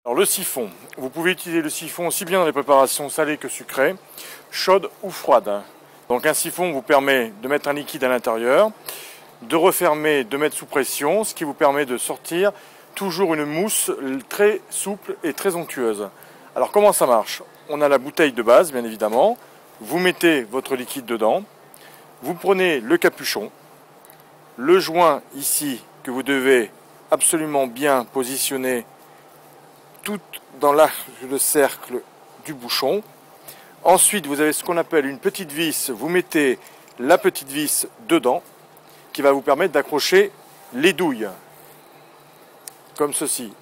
Alors le siphon, vous pouvez utiliser le siphon aussi bien dans les préparations salées que sucrées, chaudes ou froides. Donc un siphon vous permet de mettre un liquide à l'intérieur, de refermer, de mettre sous pression, ce qui vous permet de sortir toujours une mousse très souple et très onctueuse. Alors comment ça marche? On a la bouteille de base bien évidemment, vous mettez votre liquide dedans, vous prenez le capuchon, le joint ici que vous devez absolument bien positionner tout dans le cercle du bouchon. Ensuite, vous avez ce qu'on appelle une petite vis. Vous mettez la petite vis dedans qui va vous permettre d'accrocher les douilles. Comme ceci.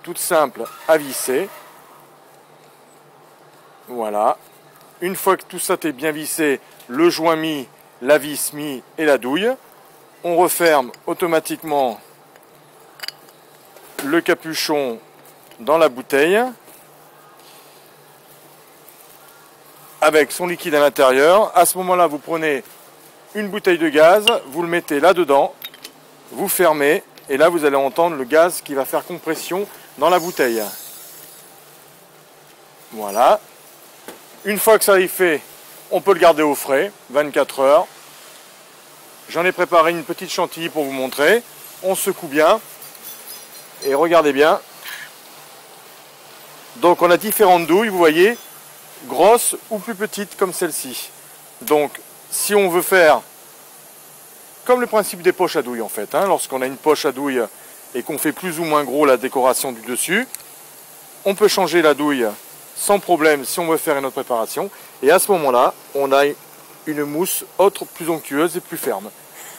Toute simple à visser. Voilà. Une fois que tout ça est bien vissé, le joint mis, la vis mis et la douille, on referme automatiquement le capuchon dans la bouteille avec son liquide à l'intérieur. À ce moment-là, vous prenez une bouteille de gaz, vous le mettez là-dedans, vous fermez et là vous allez entendre le gaz qui va faire compression dans la bouteille. Voilà. Une fois que ça est fait, on peut le garder au frais, 24 heures. J'en ai préparé une petite chantilly pour vous montrer. On secoue bien et regardez bien. Donc on a différentes douilles, vous voyez, grosses ou plus petites comme celle-ci. Donc si on veut faire comme le principe des poches à douille en fait, lorsqu'on a une poche à douille et qu'on fait plus ou moins gros la décoration du dessus, on peut changer la douille sans problème si on veut faire une autre préparation. Et à ce moment-là, on a une mousse autre, plus onctueuse et plus ferme.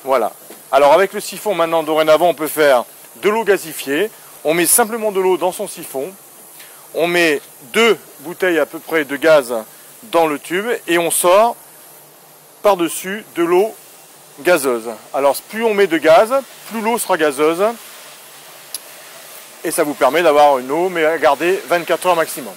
Voilà. Alors avec le siphon maintenant, dorénavant, on peut faire de l'eau gazifiée. On met simplement de l'eau dans son siphon. On met 2 bouteilles à peu près de gaz dans le tube et on sort par-dessus de l'eau gazeuse. Alors plus on met de gaz, plus l'eau sera gazeuse et ça vous permet d'avoir une eau mais à garder 24 heures maximum.